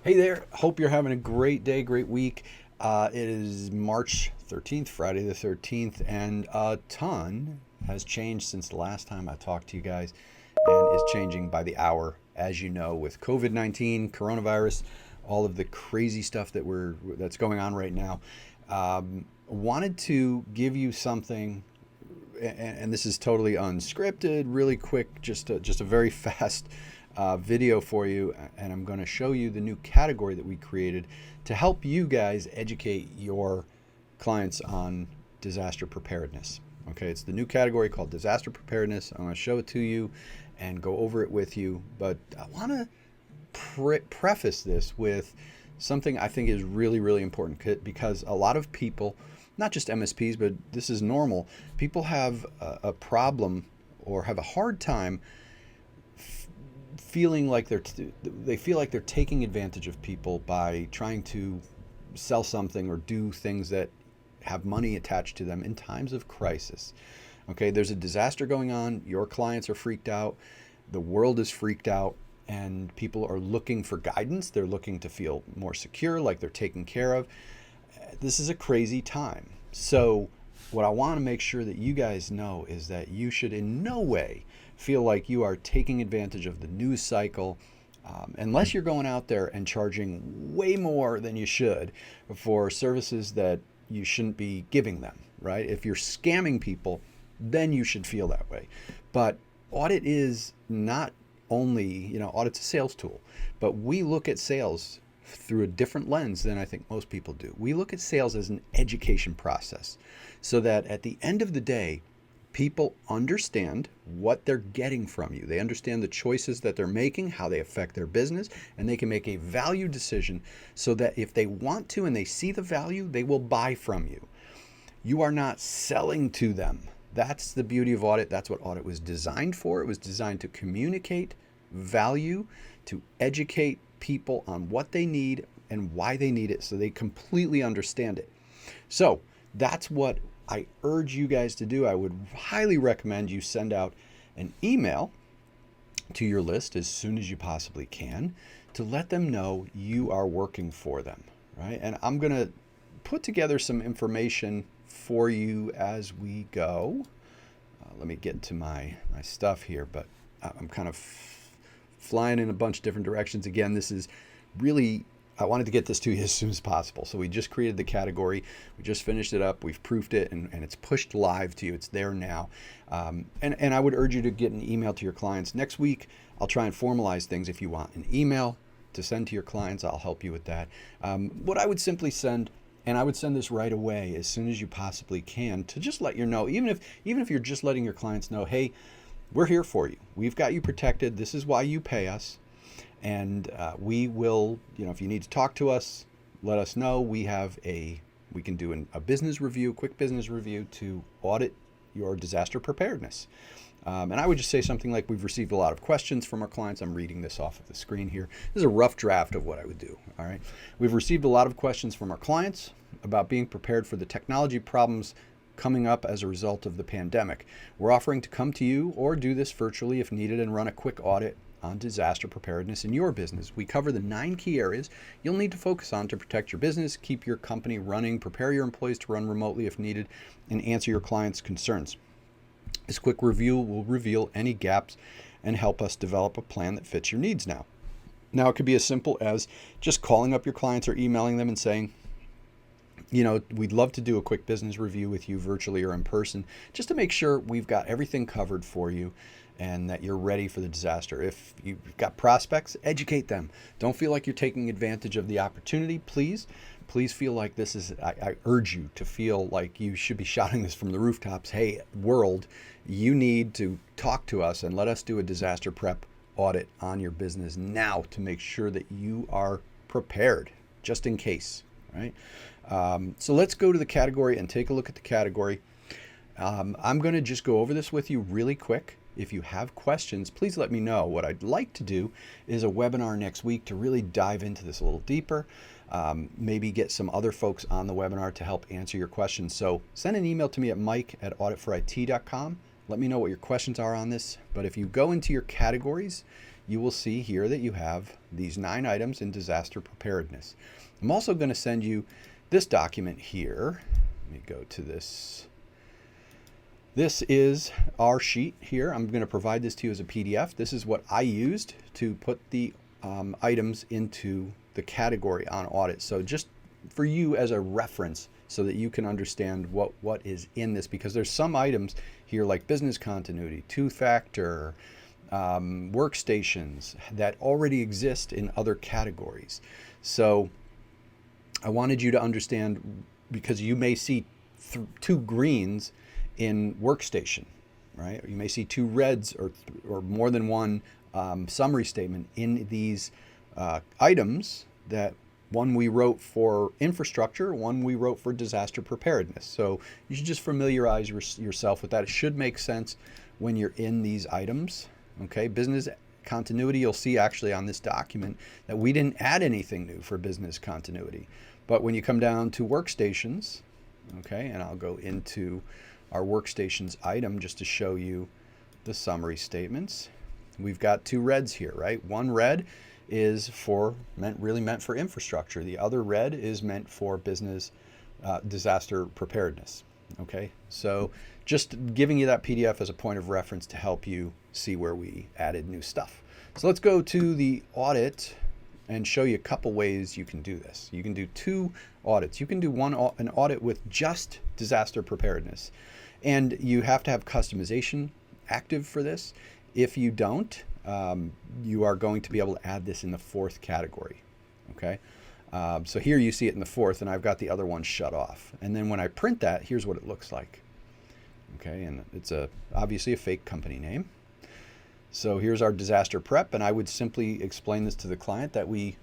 Hey there. Hope you're having a great day, great week. It is March 13th, Friday the 13th, and a ton has changed since the last time I talked to you guys and is changing by the hour, as you know, with COVID-19, coronavirus, all of the crazy stuff that's going on right now. Wanted to give you something, and this is totally unscripted, really quick, just a very fast video for you, and I'm going to show you the new category that we created to help you guys educate your clients on disaster preparedness. Okay, it's the new category called Disaster Preparedness. I'm going to show it to you and go over it with you, but I want to preface this with something I think is really, really important, because a lot of people, not just MSPs, but this is normal, people have a problem or have a hard time feeling like they feel like they're taking advantage of people by trying to sell something or do things that have money attached to them in times of crisis. Okay, there's a disaster going on, your clients are freaked out, the world is freaked out, and people are looking for guidance. They're looking to feel more secure, like they're taken care of. This is a crazy time. So what I want to make sure that you guys know is that you should in no way feel like you are taking advantage of the news cycle, unless you're going out there and charging way more than you should for services that you shouldn't be giving them, right? If you're scamming people, then you should feel that way. But audit is not only, audit's a sales tool, but we look at sales through a different lens than I think most people do. We look at sales as an education process so that at the end of the day, people understand what they're getting from you. They understand the choices that they're making, how they affect their business, and they can make a value decision so that if they want to and they see the value, they will buy from you. You are not selling to them. That's the beauty of audit. That's what audit was designed for. It was designed to communicate value, to educate people on what they need and why they need it so they completely understand it. So that's what I urge you guys to do. I would highly recommend you send out an email to your list as soon as you possibly can to let them know you are working for them, right? And I'm going to put together some information for you as we go. Let me get to my stuff here, but I'm kind of flying in a bunch of different directions. Again, this is really, I wanted to get this to you as soon as possible. So we just created the category. We just finished it up. We've proofed it, and it's pushed live to you. It's there now. And I would urge you to get an email to your clients. Next week, I'll try and formalize things. If you want an email to send to your clients, I'll help you with that. What I would simply send, and I would send this right away as soon as you possibly can, to just let you know, even if you're just letting your clients know, hey, we're here for you. We've got you protected. This is why you pay us. And we will, if you need to talk to us, let us know. We can do a business review, quick business review to audit your disaster preparedness. And I would just say something like, we've received a lot of questions from our clients. I'm reading this off of the screen here. This is a rough draft of what I would do. All right. We've received a lot of questions from our clients about being prepared for the technology problems coming up as a result of the pandemic. We're offering to come to you or do this virtually if needed and run a quick audit on disaster preparedness in your business. We cover the 9 key areas you'll need to focus on to protect your business, keep your company running, prepare your employees to run remotely if needed, and answer your clients' concerns. This quick review will reveal any gaps and help us develop a plan that fits your needs now. Now, it could be as simple as just calling up your clients or emailing them and saying, we'd love to do a quick business review with you virtually or in person, just to make sure we've got everything covered for you and that you're ready for the disaster. If you've got prospects, educate them. Don't feel like you're taking advantage of the opportunity. Please feel like this is, I urge you to feel like you should be shouting this from the rooftops. Hey, world, you need to talk to us and let us do a disaster prep audit on your business now to make sure that you are prepared just in case, right? So let's go to the category and take a look at the category. I'm going to just go over this with you really quick. If you have questions, please let me know. What I'd like to do is a webinar next week to really dive into this a little deeper. Maybe get some other folks on the webinar to help answer your questions. So send an email to me at mike@auditforit.com. Let me know what your questions are on this. But if you go into your categories, you will see here that you have these 9 items in disaster preparedness. I'm also going to send you this document here. Let me go to this. This is our sheet here. I'm going to provide this to you as a PDF. This is what I used to put the items into the category on audit. So just for you as a reference so that you can understand what is in this, because there's some items here like business continuity, two-factor, workstations that already exist in other categories. So I wanted you to understand, because you may see 2 greens in workstation, right? Or you may see 2 reds or more than one summary statement in these items, that one we wrote for infrastructure, one we wrote for disaster preparedness. So you should just familiarize yourself with that. It should make sense when you're in these items. Okay, business continuity, you'll see actually on this document that we didn't add anything new for business continuity. But when you come down to workstations, okay, and I'll go into our workstations item just to show you the summary statements. We've got 2 reds here, right? One red is really meant for infrastructure. The other red is meant for business disaster preparedness. Okay, so just giving you that PDF as a point of reference to help you see where we added new stuff. So let's go to the audit and show you a couple ways you can do this. You can do 2 audits. You can do an audit with just disaster preparedness, and you have to have customization active for this. If you don't, you are going to be able to add this in the 4th category. Okay, so here you see it in the 4th, and I've got the other one shut off. And then when I print that, here's what it looks like. Okay, and it's obviously a fake company name. So here's our disaster prep, and I would simply explain this to the client that we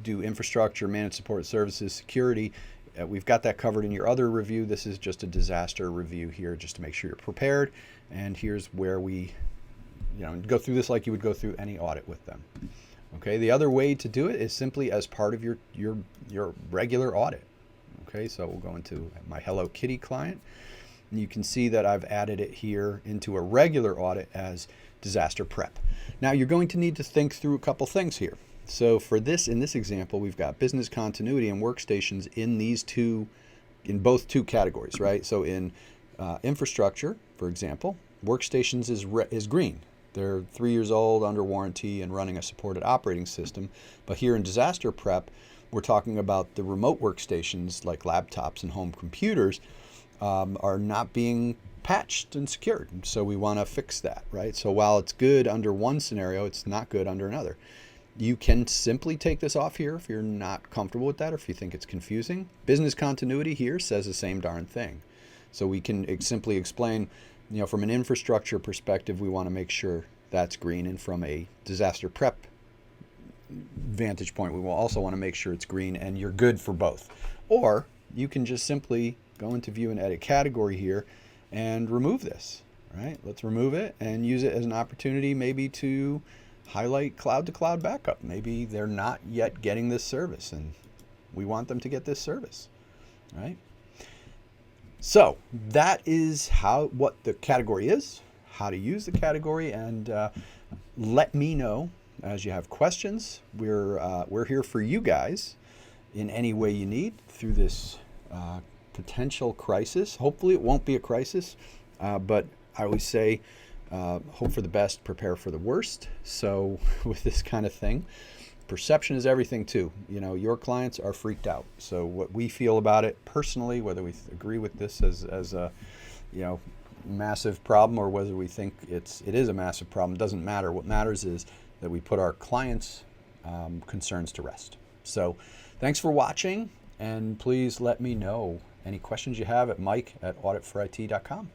do infrastructure, managed support services, security. We've got that covered in your other review. This is just a disaster review here just to make sure you're prepared. And here's where we go through this like you would go through any audit with them. Okay, the other way to do it is simply as part of your regular audit. Okay, so we'll go into my Hello Kitty client, and you can see that I've added it here into a regular audit as disaster prep. Now you're going to need to think through a couple things here. So for this, in this example, we've got business continuity and workstations in both 2 categories, right? So in infrastructure, for example, workstations is green. They're 3 years old, under warranty, and running a supported operating system. But here in disaster prep, we're talking about the remote workstations like laptops and home computers are not being patched and secured. So we want to fix that, right? So while it's good under one scenario, it's not good under another. You can simply take this off here if you're not comfortable with that or if you think it's confusing. Business continuity here says the same darn thing. So we can simply explain, from an infrastructure perspective, we want to make sure that's green, and from a disaster prep vantage point, we will also want to make sure it's green, and you're good for both. Or you can just simply go into view and edit category here and remove this, right? Let's remove it and use it as an opportunity maybe to highlight cloud-to-cloud backup. Maybe they're not yet getting this service, and we want them to get this service, right? So that is what the category is, how to use the category, and let me know as you have questions. We're here for you guys in any way you need through this potential crisis. Hopefully it won't be a crisis, but I always say hope for the best, prepare for the worst. So with this kind of thing, perception is everything too. Your clients are freaked out. So what we feel about it personally, whether we agree with this as a massive problem or whether we think it is a massive problem, doesn't matter. What matters is that we put our clients' concerns to rest. So thanks for watching, and please let me know any questions you have at mike@auditforit.com.